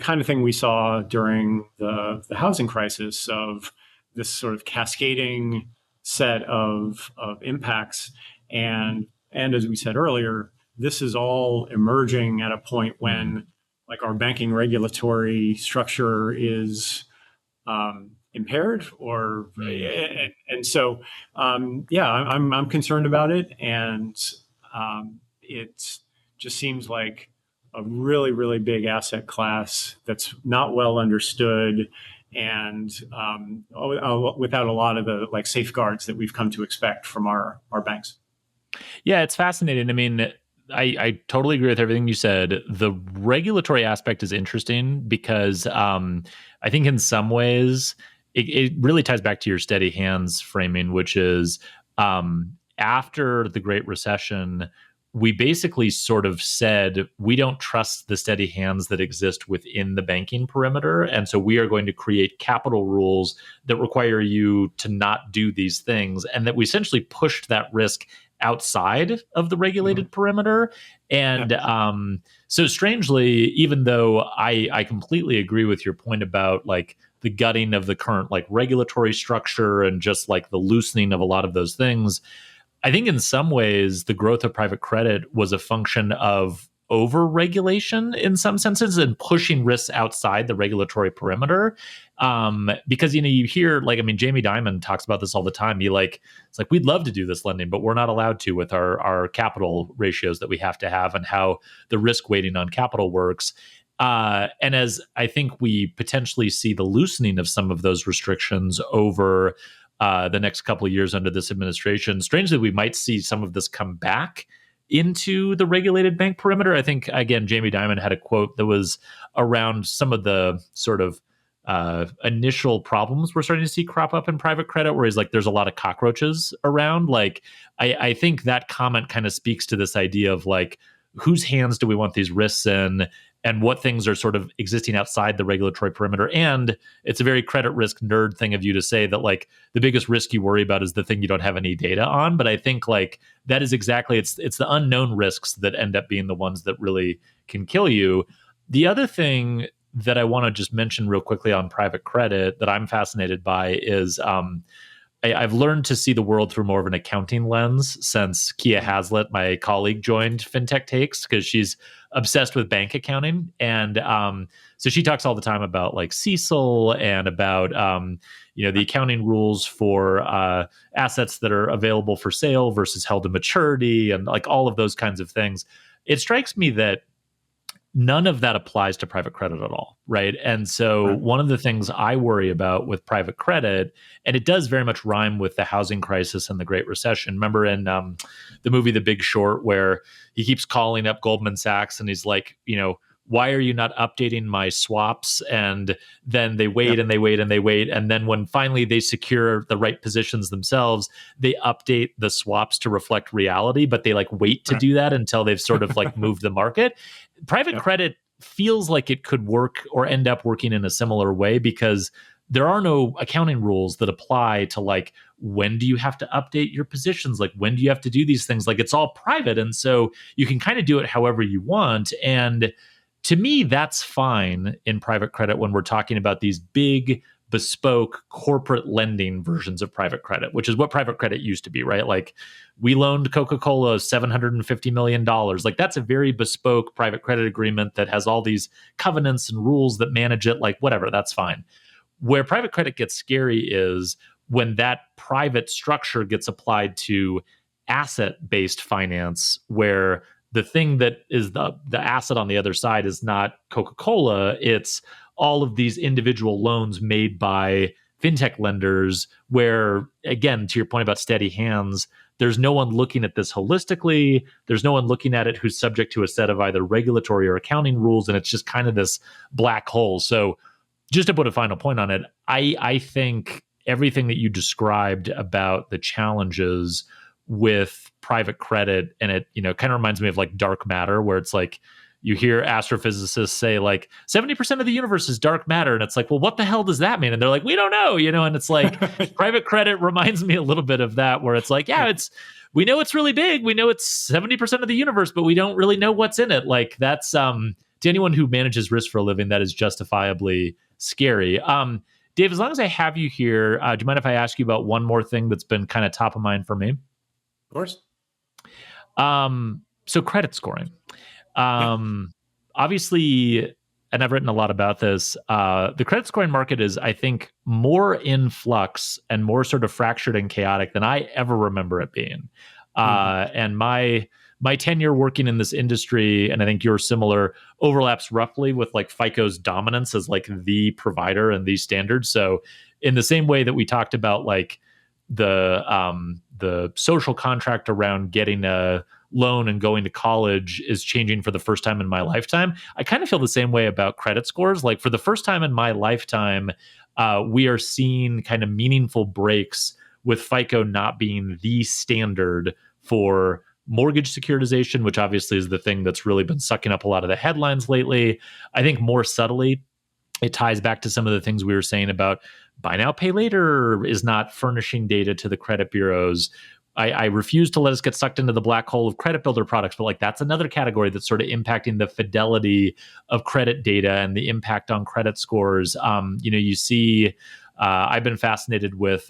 kind of thing we saw during the housing crisis, of this sort of cascading set of impacts. And as we said earlier, this is all emerging at a point when our banking regulatory structure is impaired, or and so I'm concerned about it, and it just seems like a really, really big asset class that's not well understood, and without a lot of the safeguards that we've come to expect from our banks. Yeah, it's fascinating. I mean, I totally agree with everything you said. The regulatory aspect is interesting because I think in some ways it really ties back to your steady hands framing, which is after the Great Recession, we basically sort of said, we don't trust the steady hands that exist within the banking perimeter. And so we are going to create capital rules that require you to not do these things. And that we essentially pushed that risk outside of the regulated perimeter. And so strangely, even though I completely agree with your point about the gutting of the current regulatory structure and just the loosening of a lot of those things, I think in some ways, the growth of private credit was a function of over-regulation in some senses and pushing risks outside the regulatory perimeter. Because, you hear, like, I mean, Jamie Dimon talks about this all the time. It's like, we'd love to do this lending, but we're not allowed to with our capital ratios that we have to have and how the risk weighting on capital works. And as I think we potentially see the loosening of some of those restrictions over the next couple of years under this administration, strangely, we might see some of this come back into the regulated bank perimeter. I think, again, Jamie Dimon had a quote that was around some of the sort of initial problems we're starting to see crop up in private credit, where he's like, there's a lot of cockroaches around. Like, I think that comment kind of speaks to this idea of like, whose hands do we want these risks in, and what things are sort of existing outside the regulatory perimeter. And it's a very credit risk nerd thing of you to say that like the biggest risk you worry about is the thing you don't have any data on. But I think like that is exactly, it's the unknown risks that end up being the ones that really can kill you. The other thing that I want to just mention real quickly on private credit that I'm fascinated by is I've learned to see the world through more of an accounting lens since Kia Hazlitt, my colleague, joined Fintech Takes, because she's obsessed with bank accounting. And so she talks all the time about like CECL and about, the accounting rules for assets that are available for sale versus held to maturity and like all of those kinds of things. It strikes me that none of that applies to private credit at all, right? And so one of the things I worry about with private credit, and it does very much rhyme with the housing crisis and the Great Recession. Remember in the movie The Big Short, where he keeps calling up Goldman Sachs and he's like, why are you not updating my swaps? And then they wait and they wait and they wait. And then when finally they secure the right positions themselves, they update the swaps to reflect reality, but they like wait to do that until they've sort of like moved the market. Private credit feels like it could work or end up working in a similar way, because there are no accounting rules that apply to like, when do you have to update your positions? Like, when do you have to do these things? Like, it's all private. And so you can kind of do it however you want. And to me, that's fine in private credit when we're talking about these big, bespoke corporate lending versions of private credit, which is what private credit used to be, right? Like, we loaned Coca-Cola $750 million. Like, that's a very bespoke private credit agreement that has all these covenants and rules that manage it. Like, whatever, that's fine. Where private credit gets scary is when that private structure gets applied to asset-based finance, where the thing that is the asset on the other side is not Coca-Cola, it's all of these individual loans made by fintech lenders, where, again, to your point about steady hands, there's no one looking at this holistically. There's no one looking at it who's subject to a set of either regulatory or accounting rules, and it's just kind of this black hole. So just to put a final point on it, I think everything that you described about the challenges with private credit, and it kind of reminds me of like dark matter, where it's like you hear astrophysicists say like 70% of the universe is dark matter, and it's like, well, what the hell does that mean? And they're like, we don't know, and it's like private credit reminds me a little bit of that, where it's like, we know it's really big, we know it's 70% of the universe, but we don't really know what's in it. Like, that's to anyone who manages risk for a living, that is justifiably scary. Dave, as long as I have you here, do you mind if I ask you about one more thing that's been kind of top of mind for me? Of course. So credit scoring. Obviously, and I've written a lot about this, the credit scoring market is, I think, more in flux and more sort of fractured and chaotic than I ever remember it being. And my tenure working in this industry, and I think you're similar, overlaps roughly with like FICO's dominance as like the provider and the standard. So in the same way that we talked about like the social contract around getting a loan and going to college is changing for the first time in my lifetime, I kind of feel the same way about credit scores. Like, for the first time in my lifetime, we are seeing kind of meaningful breaks with FICO not being the standard for mortgage securitization, which obviously is the thing that's really been sucking up a lot of the headlines lately. I think more subtly, it ties back to some of the things we were saying about buy now, pay later is not furnishing data to the credit bureaus. I refuse to let us get sucked into the black hole of credit builder products, but like, that's another category that's sort of impacting the fidelity of credit data and the impact on credit scores. You see, I've been fascinated with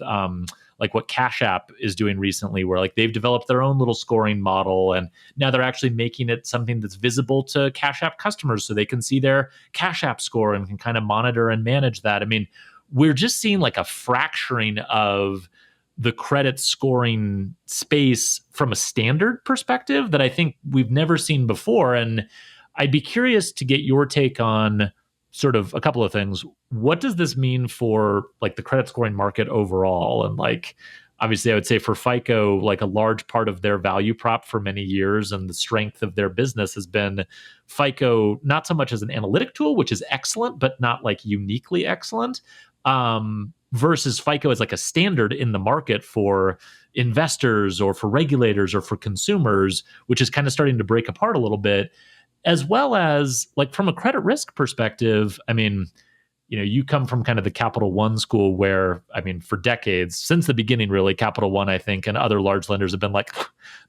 like what Cash App is doing recently, where like they've developed their own little scoring model, and now they're actually making it something that's visible to Cash App customers so they can see their Cash App score and can kind of monitor and manage that. I mean, we're just seeing like a fracturing of the credit scoring space from a standard perspective that I think we've never seen before. And I'd be curious to get your take on sort of a couple of things. What does this mean for like the credit scoring market overall? And like, obviously, I would say for FICO, like a large part of their value prop for many years and the strength of their business has been FICO, not so much as an analytic tool, which is excellent, but not like uniquely excellent, versus FICO as like a standard in the market for investors or for regulators or for consumers, which is kind of starting to break apart a little bit, as well as like from a credit risk perspective. I mean, you come from kind of the Capital One school where, I mean, for decades, since the beginning, really, Capital One, I think, and other large lenders have been like,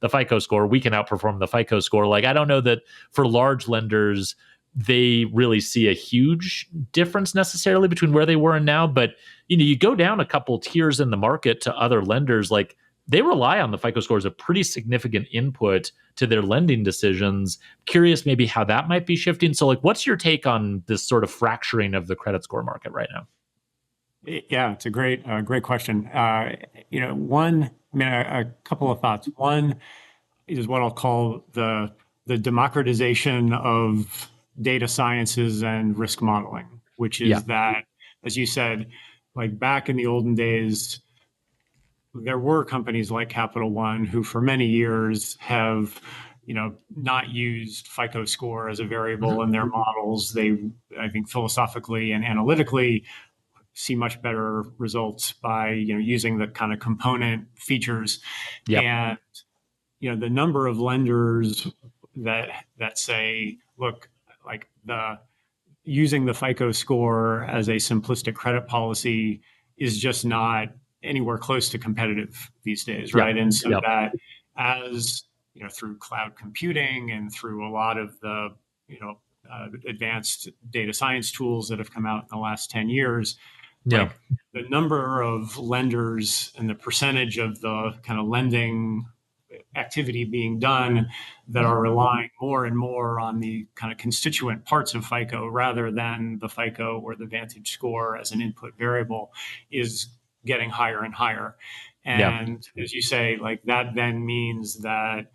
the FICO score, we can outperform the FICO score. Like, I don't know that for large lenders, they really see a huge difference necessarily between where they were and now. But, you go down a couple tiers in the market to other lenders, like they rely on the FICO score as a pretty significant input to their lending decisions. Curious maybe how that might be shifting. So like, what's your take on this sort of fracturing of the credit score market right now? Yeah, it's a great question. A couple of thoughts. One is what I'll call the democratization of data sciences and risk modeling, which is that, as you said, like back in the olden days, there were companies like Capital One who for many years have, not used FICO score as a variable in their models. They, I think, philosophically and analytically see much better results by, using the kind of component features. And, the number of lenders that say, look, like using the FICO score as a simplistic credit policy is just not anywhere close to competitive these days, right? And so that, as through cloud computing and through a lot of the advanced data science tools that have come out in the last 10 years, like the number of lenders and the percentage of the kind of lending activity being done that are relying more and more on the kind of constituent parts of FICO rather than the FICO or the Vantage score as an input variable is getting higher and higher. And as you say, like that then means that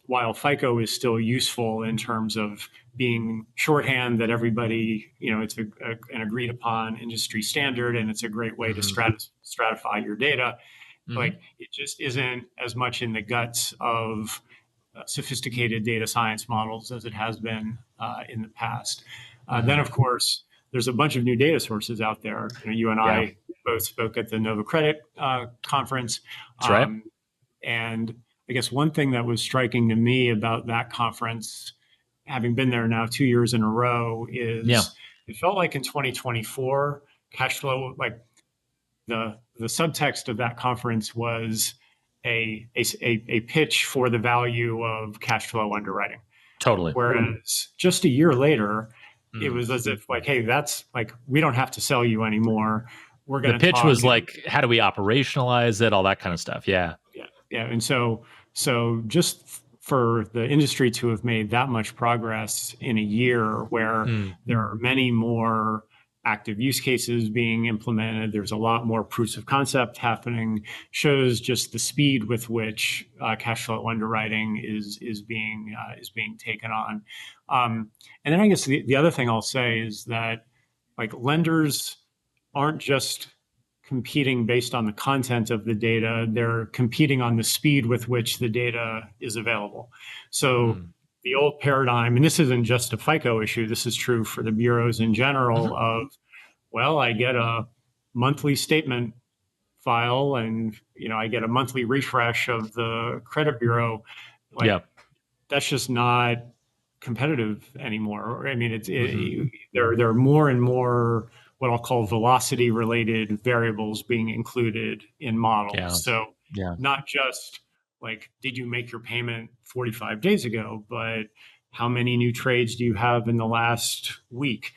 while FICO is still useful in terms of being shorthand that everybody, it's an agreed upon industry standard and it's a great way to stratify your data, like it just isn't as much in the guts of sophisticated data science models as it has been in the past. Then, of course, there's a bunch of new data sources out there. You and I both spoke at the Nova Credit conference. That's right. And I guess one thing that was striking to me about that conference, having been there now 2 years in a row, is it felt like in 2024, cash flow, like the subtext of that conference was a pitch for the value of cash flow underwriting. Totally. Whereas just a year later, it was as if like, hey, that's like, we don't have to sell you anymore. We're going to The pitch was like, how do we operationalize it? All that kind of stuff. Yeah. And so just for the industry to have made that much progress in a year where there are many more active use cases being implemented, there's a lot more proofs of concept happening, shows just the speed with which cash flow underwriting is being taken on. And then I guess the other thing I'll say is that like lenders aren't just competing based on the content of the data, they're competing on the speed with which the data is available. So the old paradigm, and this isn't just a FICO issue, this is true for the bureaus in general, of, well, I get a monthly statement file and, I get a monthly refresh of the credit bureau. Like, that's just not competitive anymore. I mean, there are more and more what I'll call velocity related variables being included in models. So not just like, did you make your payment 45 days ago, but how many new trades do you have in the last week?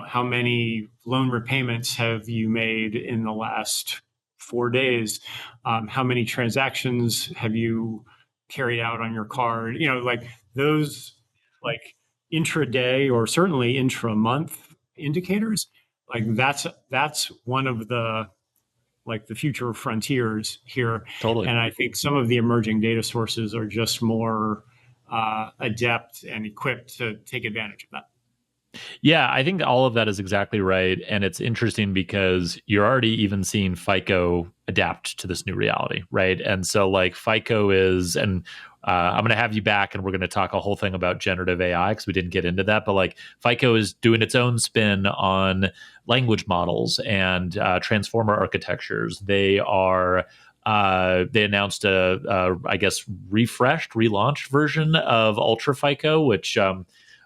how many loan repayments have you made in the last 4 days? How many transactions have you carried out on your card? Like those, like intraday or certainly intra-month indicators. Like that's one of the like the future frontiers here. Totally. And I think some of the emerging data sources are just more adept and equipped to take advantage of that. Yeah, I think all of that is exactly right. And it's interesting because you're already even seeing FICO adapt to this new reality, right? And so, like, FICO is, and I'm going to have you back and we're going to talk a whole thing about generative AI because we didn't get into that. But like, FICO is doing its own spin on language models and transformer architectures. They are. They announced I guess, refreshed, relaunched version of Ultra FICO, which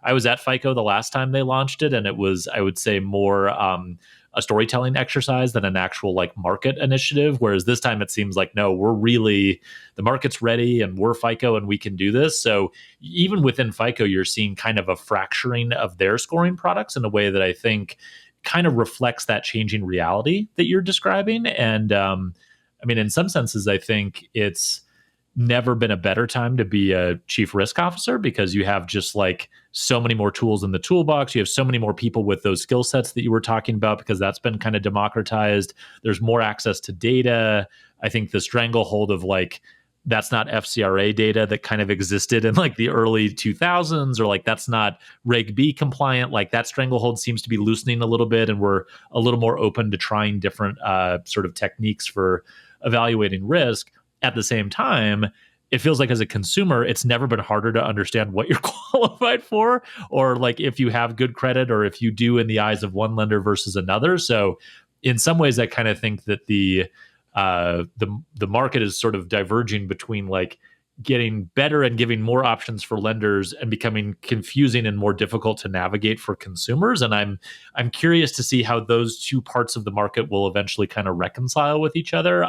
I was at FICO the last time they launched it, and it was, I would say, more a storytelling exercise than an actual like market initiative. Whereas this time it seems like, no, we're really, the market's ready and we're FICO and we can do this. So even within FICO, you're seeing kind of a fracturing of their scoring products in a way that I think kind of reflects that changing reality that you're describing. And I mean, in some senses, I think it's never been a better time to be a chief risk officer because you have just like so many more tools in the toolbox. You have so many more people with those skill sets that you were talking about because that's been kind of democratized. There's more access to data. I think the stranglehold of like, that's not FCRA data that kind of existed in like the early 2000s, or like that's not Reg B compliant. Like that stranglehold seems to be loosening a little bit, and we're a little more open to trying different sort of techniques for evaluating risk. At the same time, it feels like as a consumer, it's never been harder to understand what you're qualified for, or like if you have good credit, or if you do in the eyes of one lender versus another. So in some ways, I kind of think that the market is sort of diverging between like getting better and giving more options for lenders and becoming confusing and more difficult to navigate for consumers. And I'm curious to see how those two parts of the market will eventually kind of reconcile with each other.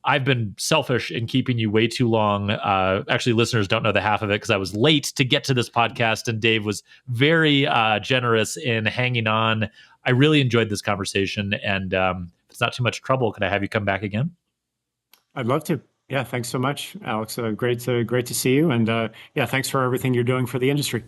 I've been selfish in keeping you way too long. Actually, listeners don't know the half of it because I was late to get to this podcast, and Dave was very generous in hanging on. I really enjoyed this conversation, and if it's not too much trouble, could I have you come back again? I'd love to. Yeah, thanks so much, Alex. Great to see you, and yeah, thanks for everything you're doing for the industry.